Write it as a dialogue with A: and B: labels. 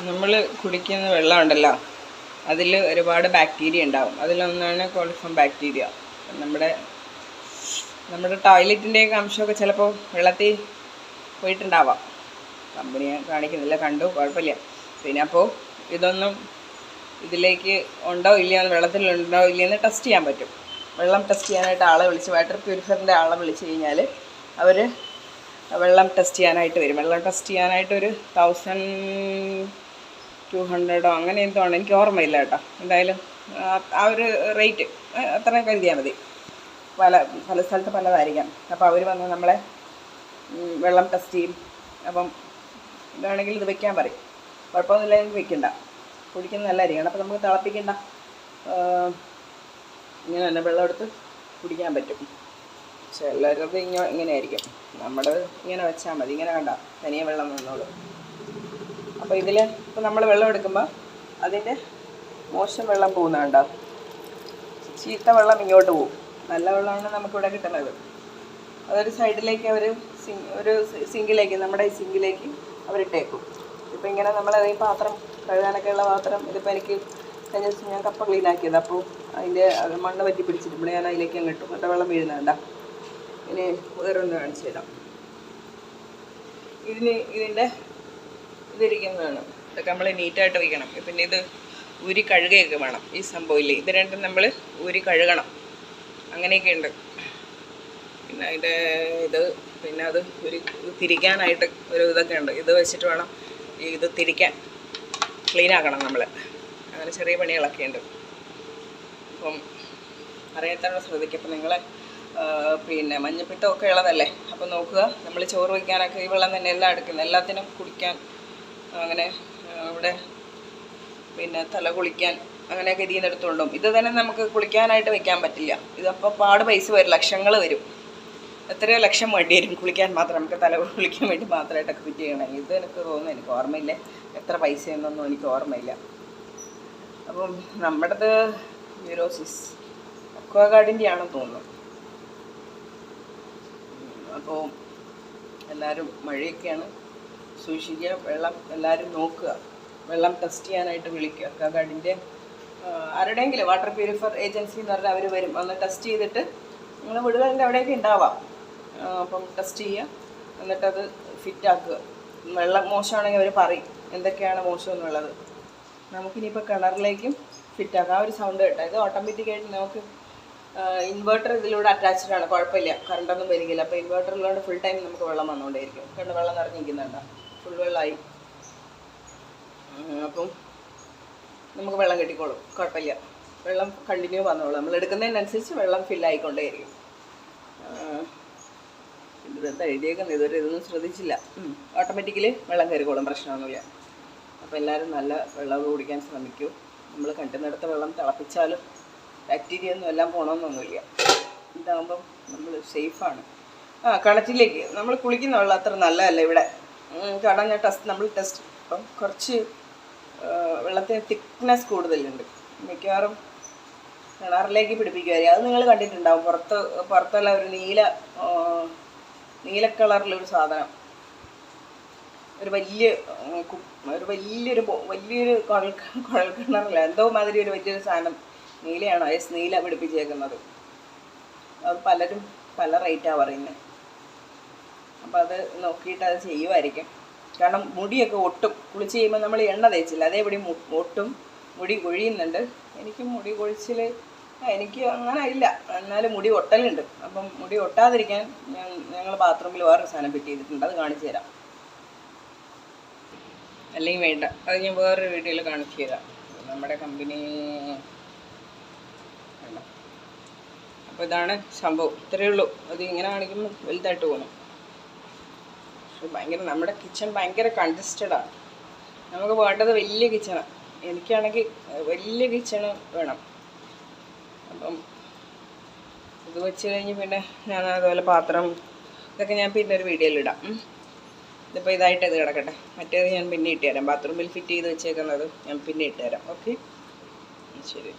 A: നമ്മൾ കുടിക്കുന്ന വെള്ളമുണ്ടല്ലോ, അതിൽ ഒരുപാട് ബാക്ടീരിയ ഉണ്ടാവും. അതിലൊന്നാണ് കോളിഫോം ബാക്ടീരിയ. നമ്മുടെ ടോയ്ലറ്റിൻ്റെയൊക്കെ അംശമൊക്കെ ചിലപ്പോൾ വെള്ളത്തിൽ പോയിട്ടുണ്ടാവാം. കമ്പനിയെ കാണിക്കുന്നില്ല, കണ്ടു, കുഴപ്പമില്ല. പിന്നെ അപ്പോൾ ഇതൊന്നും ഇതിലേക്ക് ഉണ്ടോ ഇല്ലയെന്ന്, വെള്ളത്തിലുണ്ടോ ഇല്ലയെന്ന് ടെസ്റ്റ് ചെയ്യാൻ പറ്റും. വെള്ളം ടെസ്റ്റ് ചെയ്യാനായിട്ട് ആളെ വിളിച്ച്, വാട്ടർ പ്യൂരിഫയറിൻ്റെ ആളെ വിളിച്ച് കഴിഞ്ഞാൽ അവർ വെള്ളം ടെസ്റ്റ് ചെയ്യാനായിട്ട് വരും. വെള്ളം ടെസ്റ്റ് ചെയ്യാനായിട്ടൊരു 1200 അങ്ങനെ എന്തോണ്, എനിക്ക് ഓർമ്മയില്ല കേട്ടോ. എന്തായാലും ആ ഒരു റേറ്റ് അത്രയും കരുതിയാൽ മതി. പല സ്ഥലത്ത് പലതായിരിക്കാം. അപ്പോൾ അവർ വന്ന് നമ്മളെ വെള്ളം ടെസ്റ്റ് ചെയ്യും. അപ്പം ഇതാണെങ്കിൽ ഇത് വെക്കാൻ പറയും. കുഴപ്പമൊന്നുമില്ലെങ്കിൽ വെക്കണ്ട, കുടിക്കുന്നത് നല്ലതായിരിക്കണം. അപ്പോൾ നമുക്ക് തിളപ്പിക്കണ്ട, ഇങ്ങനെ തന്നെ വെള്ളം എടുത്ത് കുടിക്കാൻ പറ്റും. ചിലരത് ഇങ്ങനെയായിരിക്കും. നമ്മുടെ ഇങ്ങനെ വെച്ചാൽ മതി. ഇങ്ങനെ കണ്ട തനിയെ വെള്ളം വന്നോളൂ. അപ്പോൾ ഇതിൽ ഇപ്പോൾ നമ്മൾ വെള്ളം എടുക്കുമ്പോൾ അതിൻ്റെ മോശം വെള്ളം പോകുന്നുണ്ടോ, ചീത്ത വെള്ളം ഇങ്ങോട്ട് പോകും. നല്ല വെള്ളമാണ് നമുക്കിവിടെ കിട്ടുന്നത്. അതൊരു സൈഡിലേക്ക് അവർ ഒരു സിങ്കിലേക്ക്, നമ്മുടെ ഈ സിങ്കിലേക്ക് അവരിട്ടേക്കും. ഇപ്പോൾ ഇങ്ങനെ നമ്മളത് പാത്രം കഴുകാനൊക്കെ ഉള്ള പാത്രം, ഇതിപ്പോൾ എനിക്ക് കഴിഞ്ഞ ദിവസം ഞാൻ കപ്പ ക്ലീനാക്കിയത്. അപ്പോൾ അതിൻ്റെ മണ്ണ് പറ്റി പിടിച്ചിട്ട് ഞാൻ അതിലേക്ക് അങ്ങ് ഇട്ടു. എന്നിട്ട് വെള്ളം വീഴുന്നുണ്ട. ഇനി വേറൊന്ന് കാണിച്ചു തരാം. ഇതിരിക്കുന്നതാണ്. ഇതൊക്കെ നമ്മൾ നീറ്റായിട്ട് വയ്ക്കണം. പിന്നെ ഇത് ഊരി കഴുകുകയൊക്കെ വേണം. ഈ സംഭവമില്ലേ, ഇത് രണ്ടും നമ്മൾ ഊരി കഴുകണം. അങ്ങനെയൊക്കെ ഉണ്ട്. പിന്നെ അതിൻ്റെ പിന്നെ അത് തിരിക്കാനായിട്ട് ഒരു ഇതൊക്കെ ഉണ്ട്. ഇത് വെച്ചിട്ട് വേണം ഇത് തിരിക്കാൻ, ക്ലീനാക്കണം നമ്മൾ. അങ്ങനെ ചെറിയ പണികളൊക്കെ ഉണ്ട്. അപ്പം അറിയാത്തവരെ ശ്രദ്ധിക്കും. അപ്പം നിങ്ങൾ പിന്നെ മഞ്ഞപ്പിത്തമൊക്കെ ഉള്ളതല്ലേ, അപ്പം നോക്കുക. നമ്മൾ ചോറ് വയ്ക്കാനൊക്കെ ഈ വെള്ളം തന്നെ എല്ലാം എടുക്കുന്നത്, എല്ലാത്തിനും കുടിക്കാൻ, അങ്ങനെ ഇവിടെ പിന്നെ തല കുളിക്കാൻ അങ്ങനെയൊക്കെ ഇതിൽ നിന്ന് എടുത്തുകൊണ്ടും. ഇത് തന്നെ നമുക്ക് കുളിക്കാനായിട്ട് വെക്കാൻ പറ്റില്ല. ഇതപ്പോൾ പാട് പൈസ വരും, ലക്ഷങ്ങൾ വരും. എത്രയോ ലക്ഷം വേണ്ടി വരും കുളിക്കാൻ മാത്രം, നമുക്ക് തല കുളിക്കാൻ വേണ്ടി മാത്രമായിട്ടൊക്കെ ഫിറ്റ് ചെയ്യണം. ഇത് എനിക്ക് തോന്നുന്നു, എനിക്ക് ഓർമ്മയില്ല എത്ര പൈസയെന്നൊന്നും എനിക്ക് ഓർമ്മയില്ല. അപ്പം നമ്മുടേത് യൂറോസിസ് അക്വാഗാർഡിൻ്റെ ആണെന്ന് തോന്നുന്നു. അപ്പോൾ എല്ലാവരും മഴയൊക്കെയാണ്, സൂക്ഷിക്കുക. വെള്ളം എല്ലാവരും നോക്കുക. വെള്ളം ടെസ്റ്റ് ചെയ്യാനായിട്ട് വിളിക്കുക. അക്വാഗാർഡിൻ്റെ ആരുടെയെങ്കിലും വാട്ടർ പ്യൂരിഫയർ ഏജൻസി എന്ന് പറഞ്ഞാൽ അവർ വരും. ഒന്ന് ടെസ്റ്റ് ചെയ്തിട്ട്, നിങ്ങൾ വീടുകളിൻ്റെ അവിടെയൊക്കെ ഉണ്ടാവാം. അപ്പം ടെസ്റ്റ് ചെയ്യുക, എന്നിട്ടത് ഫിറ്റാക്കുക. വെള്ളം മോശമാണെങ്കിൽ അവർ പറയും എന്തൊക്കെയാണ് മോശം എന്നുള്ളത്. നമുക്കിനിയിപ്പോൾ കിണറിലേക്കും ഫിറ്റാക്കാം. ആ ഒരു സൗണ്ട് കേട്ടോ, ഇത് ഓട്ടോമാറ്റിക്കായിട്ട് നമുക്ക് ഇൻവേർട്ടർ ഇതിലൂടെ അറ്റാച്ച്ഡ് ആണ്. കുഴപ്പമില്ല, കറണ്ടൊന്നും വരികയില്ല. അപ്പോൾ ഇൻവേർട്ടറിലൂടെ ഫുൾ ടൈം നമുക്ക് വെള്ളം വന്നുകൊണ്ടേയിരിക്കും. കണ്ട് വെള്ളം നിറഞ്ഞിരിക്കുന്നുണ്ടോ, ഫുൾ വെള്ളമായി. അപ്പം നമുക്ക് വെള്ളം കിട്ടിക്കോളും, കുഴപ്പമില്ല. വെള്ളം കണ്ടിന്യൂ വന്നോളൂ. നമ്മൾ എടുക്കുന്നതിനനുസരിച്ച് വെള്ളം ഫില്ലായിക്കൊണ്ടേയിരിക്കും. ഇതെന്താ എഴുതിയേക്കുന്നത്, ഇതൊന്നും ശ്രദ്ധിച്ചില്ല. ഓട്ടോമാറ്റിക്കലി വെള്ളം കയറിക്കോളും, പ്രശ്നമൊന്നുമില്ല. അപ്പോൾ എല്ലാവരും നല്ല വെള്ളം കുടിക്കാൻ ശ്രമിക്കൂ. നമ്മൾ കണ്ടുന്നിടത്ത വെള്ളം തിളപ്പിച്ചാലും ബാക്ടീരിയ ഒന്നും എല്ലാം പോകണമെന്നൊന്നുമില്ല. ഇതാകുമ്പം നമ്മൾ സേഫാണ്. കിണറ്റിലേക്ക് നമ്മൾ കുളിക്കുന്ന വെള്ളം അത്ര നല്ലതല്ല ഇവിടെ. കാരണം നമ്മൾ ടെസ്റ്റ് ഇപ്പം കുറച്ച് വെള്ളത്തിന് തിക്നെസ് കൂടുതലുണ്ട്. മിക്കവാറും കിണറിലേക്ക് പിടിപ്പിക്കുമായിരിക്കും. അത് നിങ്ങൾ കണ്ടിട്ടുണ്ടാവും. പുറത്തുള്ള ഒരു നീല കളറിലൊരു സാധനം, വലിയൊരു കുഴൽക്കിണറില്ല, എന്തോ മാതിരി ഒരു വലിയൊരു സാധനം, നീലയാണോ നീല പിടിപ്പിച്ചേക്കുന്നത്. അത് പലരും പല റേറ്റാണ് പറയുന്നത്. അപ്പോൾ അത് നോക്കിയിട്ട് അത് ചെയ്യുമായിരിക്കും. കാരണം മുടിയൊക്കെ ഒട്ടും. കുളിച്ച് ചെയ്യുമ്പോൾ നമ്മൾ എണ്ണ തേച്ചില്ല, അതേപടി ഒട്ടും, മുടി കൊഴിയുന്നുണ്ട്. എനിക്ക് മുടി കൊഴിച്ചിൽ എനിക്ക് അങ്ങനെ ഇല്ല, എന്നാലും മുടി ഒട്ടലുണ്ട്. അപ്പം മുടി ഒട്ടാതിരിക്കാൻ ഞങ്ങൾ ബാത്റൂമിൽ വേറൊരു സാധനം ഫിറ്റ് ചെയ്തിട്ടുണ്ട്, അത് കാണിച്ചു തരാം. അല്ലെങ്കിൽ വേണ്ട, അത് ഞാൻ വേറൊരു വീഡിയോയിൽ കാണിച്ചു തരാം. നമ്മുടെ കമ്പനി വേണ്ട. അപ്പോൾ ഇതാണ് സംഭവം, ഇത്രയേ ഉള്ളൂ. അത് ഇങ്ങനെ കാണിക്കുമ്പോൾ വലുതായിട്ട് തോന്നും. പക്ഷെ നമ്മുടെ കിച്ചൺ ഭയങ്കര കൺജസ്റ്റഡാണ്. നമുക്ക് വേണ്ടത് വലിയ കിച്ചണാണ്. എനിക്കാണെങ്കിൽ വലിയ കിച്ചണ് വേണം. അപ്പം ഇത് വെച്ച് കഴിഞ്ഞ് പിന്നെ ഞാൻ അതുപോലെ പാത്രം ഇതൊക്കെ ഞാൻ പിന്നെ ഒരു വീഡിയോയിലിടാം. ഇതിപ്പോൾ ഇതായിട്ട് ഇത് കിടക്കട്ടെ. മറ്റേത് ഞാൻ പിന്നെ ഇട്ട് തരാം. ബാത്റൂമിൽ ഫിറ്റ് ചെയ്ത് വെച്ചേക്കുന്നത് ഞാൻ പിന്നെ ഇട്ട് തരാം. ഓക്കെ, ശരി.